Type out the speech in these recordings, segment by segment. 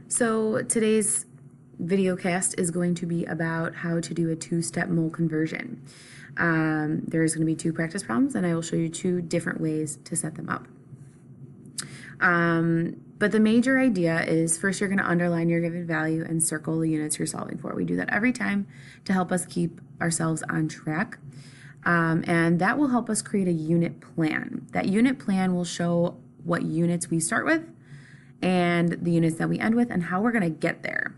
So today's video cast is going to be about how to do a two-step mole conversion. There's going to be two practice problems, and I will show you two different ways to set them up. But the major idea is first you're going to underline your given value and circle the units you're solving for. We do that every time to help us keep ourselves on track. And that will help us create a unit plan. That unit plan will show what units we start with and the units that we end with and how we're going to get there.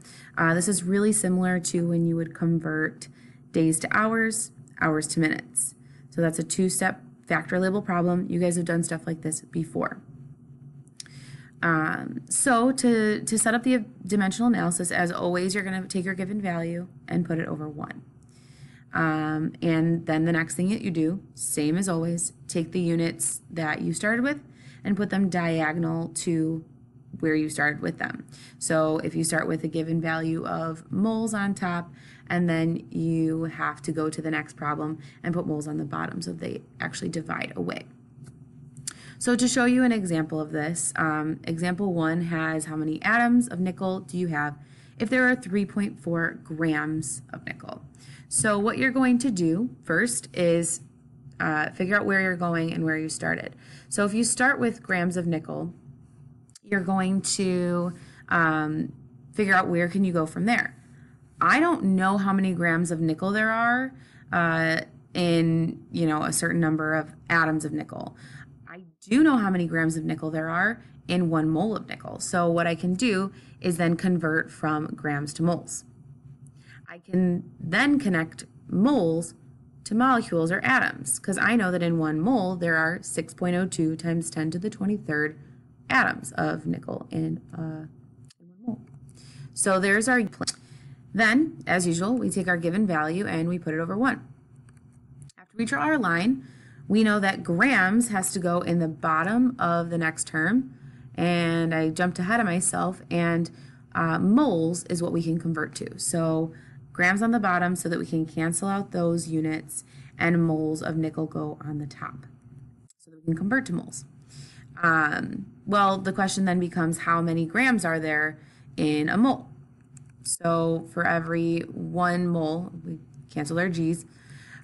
This is really similar to when you would convert days to hours, hours to minutes. So that's a two-step factor label problem. You guys have done stuff like this before. So to set up the dimensional analysis, as always, you're going to take your given value and put it over 1. And then the next thing that you do, same as always, take the units that you started with and put them diagonal to where you started with them. So if you start with a given value of moles on top, and then you have to go to the next problem and put moles on the bottom so they actually divide away. So to show you an example of this, example 1 has how many atoms of nickel do you have if there are 3.4 grams of nickel. So what you're going to do first is figure out where you're going and where you started. So if you start with grams of nickel, you're going to figure out where can you go from there. I don't know how many grams of nickel there are in a certain number of atoms of nickel. I do know how many grams of nickel there are in 1 mole of nickel. So what I can do is then convert from grams to moles. I can then connect moles to molecules or atoms because I know that in 1 mole there are 6.02 times 10 to the 23rd atoms of nickel in 1 mole. So there's our plan. Then, as usual, we take our given value and we put it over 1. After we draw our line, we know that grams has to go in the bottom of the next term, and I jumped ahead of myself, and moles is what we can convert to. So grams on the bottom so that we can cancel out those units, and moles of nickel go on the top so that we can convert to moles. Well, the question then becomes how many grams are there in a mole? So for every 1 mole, we cancel our G's,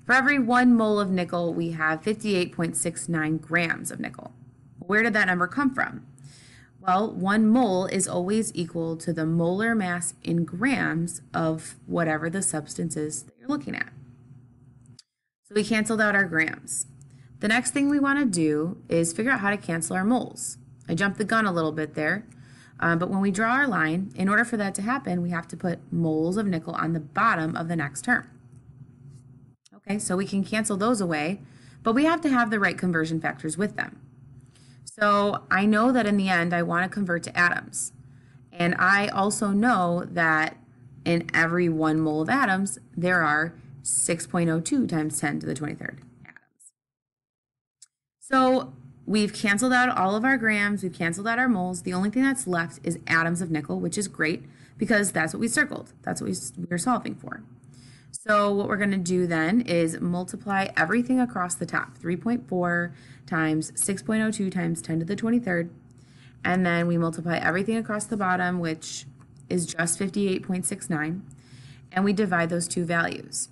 for every 1 mole of nickel, we have 58.69 grams of nickel. Where did that number come from? Well, 1 mole is always equal to the molar mass in grams of whatever the substance is that you're looking at. So we canceled out our grams. The next thing we want to do is figure out how to cancel our moles. I jumped the gun a little bit there, but when we draw our line, in order for that to happen, we have to put moles of nickel on the bottom of the next term. Okay, so we can cancel those away, but we have to have the right conversion factors with them. So I know that in the end, I want to convert to atoms. And I also know that in every 1 mole of atoms, there are 6.02 times 10 to the 23rd atoms. So we've canceled out all of our grams, we've canceled out our moles. The only thing that's left is atoms of nickel, which is great because that's what we circled. That's what we're solving for. So what we're going to do then is multiply everything across the top, 3.4 times 6.02 times 10 to the 23rd, and then we multiply everything across the bottom, which is just 58.69, and we divide those two values.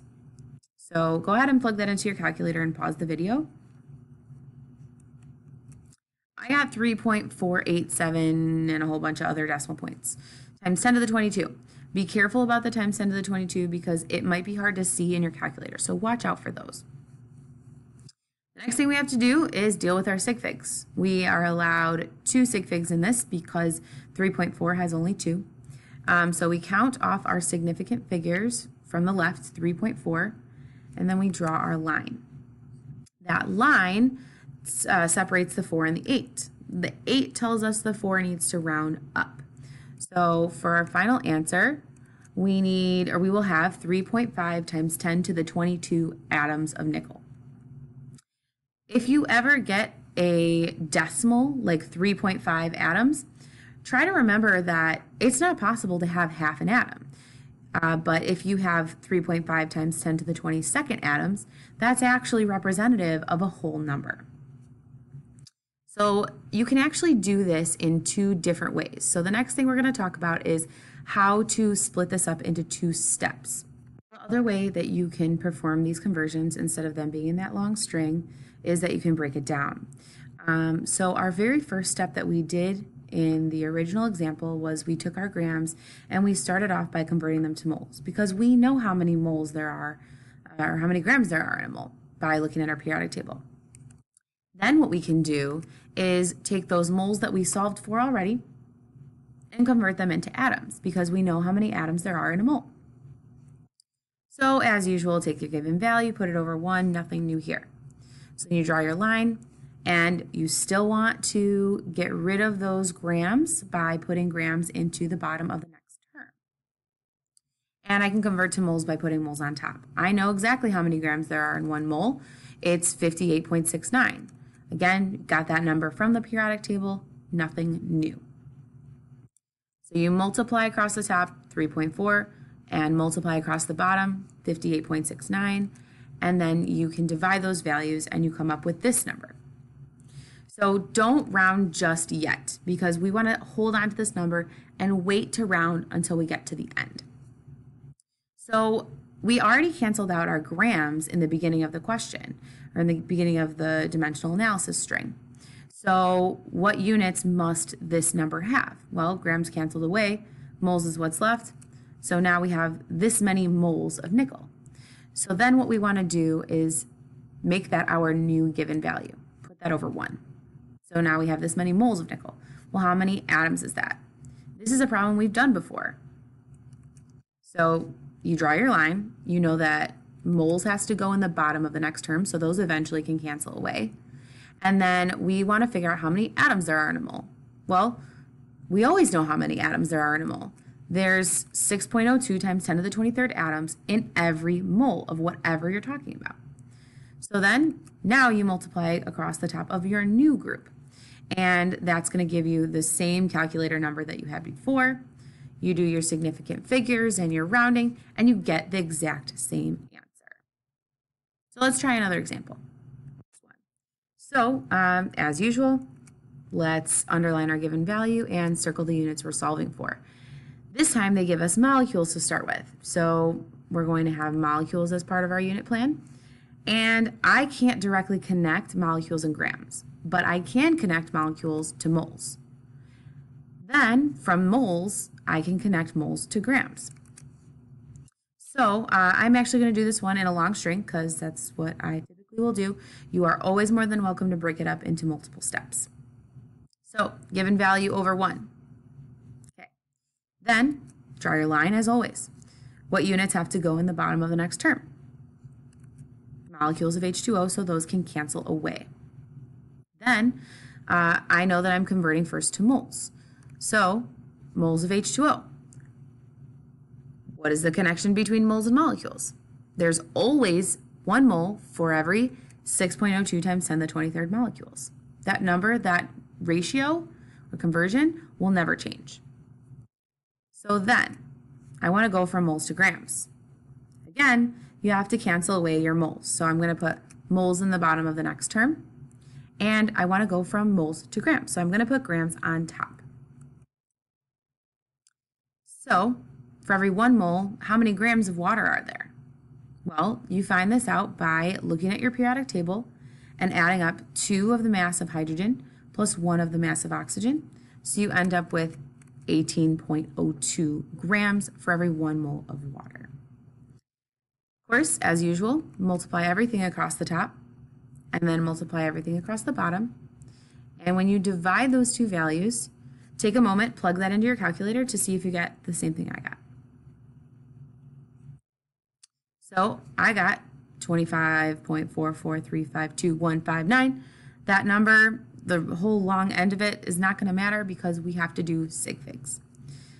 So go ahead and plug that into your calculator and pause the video. I got 3.487 and a whole bunch of other decimal points times 10 to the 22. Be careful about the times 10 to the 22 because it might be hard to see in your calculator, so watch out for those. The next thing we have to do is deal with our sig figs. We are allowed 2 sig figs in this because 3.4 has only 2. So we count off our significant figures from the left, 3.4, and then we draw our line. That line separates the 4 and the 8. The 8 tells us the 4 needs to round up. So for our final answer, we will have 3.5 times 10 to the 22 atoms of nickel. If you ever get a decimal like 3.5 atoms, try to remember that it's not possible to have half an atom. But if you have 3.5 times 10 to the 22nd atoms, that's actually representative of a whole number. So you can actually do this in two different ways. So the next thing we're going to talk about is how to split this up into two steps. The other way that you can perform these conversions instead of them being in that long string is that you can break it down. So our very first step that we did in the original example was we took our grams and we started off by converting them to moles because we know how many moles there are or how many grams there are in a mole by looking at our periodic table. Then what we can do is take those moles that we solved for already and convert them into atoms because we know how many atoms there are in a mole. So as usual, take your given value, put it over 1, nothing new here. So you draw your line and you still want to get rid of those grams by putting grams into the bottom of the next term. And I can convert to moles by putting moles on top. I know exactly how many grams there are in 1 mole. It's 58.69. Again, got that number from the periodic table, nothing new. So you multiply across the top 3.4 and multiply across the bottom 58.69, and then you can divide those values and you come up with this number. So don't round just yet because we want to hold on to this number and wait to round until we get to the end. So we already canceled out our grams in the beginning of the question, or in the beginning of the dimensional analysis string. So what units must this number have? Well, grams canceled away, moles is what's left. So now we have this many moles of nickel. So then what we want to do is make that our new given value. Put that over 1. So now we have this many moles of nickel. Well, how many atoms is that? This is a problem we've done before. So you draw your line, you know that moles has to go in the bottom of the next term, so those eventually can cancel away. And then we want to figure out how many atoms there are in a mole. Well, we always know how many atoms there are in a mole. There's 6.02 times 10 to the 23rd atoms in every mole of whatever you're talking about. So then, now you multiply across the top of your new group. And that's going to give you the same calculator number that you had before. You do your significant figures and your rounding, and you get the exact same answer. So let's try another example. So as usual, let's underline our given value and circle the units we're solving for. This time they give us molecules to start with. So we're going to have molecules as part of our unit plan. And I can't directly connect molecules and grams, but I can connect molecules to moles. Then from moles, I can connect moles to grams. So I'm actually going to do this one in a long string because that's what I typically will do. You are always more than welcome to break it up into multiple steps. So given value over 1. Okay. Then draw your line as always. What units have to go in the bottom of the next term? Molecules of H2O, so those can cancel away. Then I know that I'm converting first to moles. So moles of H2O. What is the connection between moles and molecules? There's always 1 mole for every 6.02 times 10 to the 23rd molecules. That number, that ratio or conversion will never change. So then I want to go from moles to grams. Again, you have to cancel away your moles. So I'm going to put moles in the bottom of the next term. And I want to go from moles to grams. So I'm going to put grams on top. So for every 1 mole, how many grams of water are there? Well, you find this out by looking at your periodic table and adding up 2 of the mass of hydrogen plus 1 of the mass of oxygen. So you end up with 18.02 grams for every 1 mole of water. Of course, as usual, multiply everything across the top and then multiply everything across the bottom. And when you divide those 2 values, take a moment, plug that into your calculator to see if you get the same thing I got. So I got 25.44352,159. That number, the whole long end of it, is not going to matter because we have to do sig figs.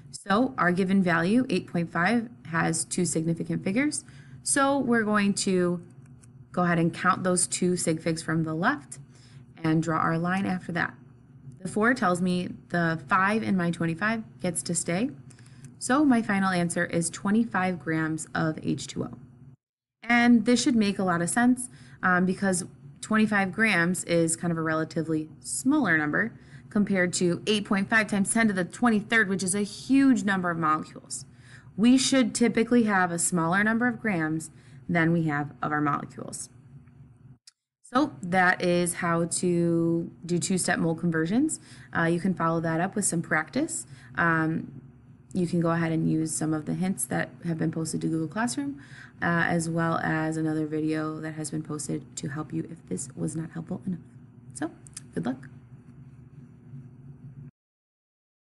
So our given value, 8.5, has 2 significant figures. So we're going to go ahead and count those 2 sig figs from the left and draw our line after that. The 4 tells me the 5 in my 25 gets to stay. So my final answer is 25 grams of H2O. And this should make a lot of sense because 25 grams is kind of a relatively smaller number compared to 8.5 times 10 to the 23rd, which is a huge number of molecules. We should typically have a smaller number of grams than we have of our molecules. So that is how to do two-step mole conversions. You can follow that up with some practice. You can go ahead and use some of the hints that have been posted to Google Classroom, as well as another video that has been posted to help you if this was not helpful enough. So, good luck.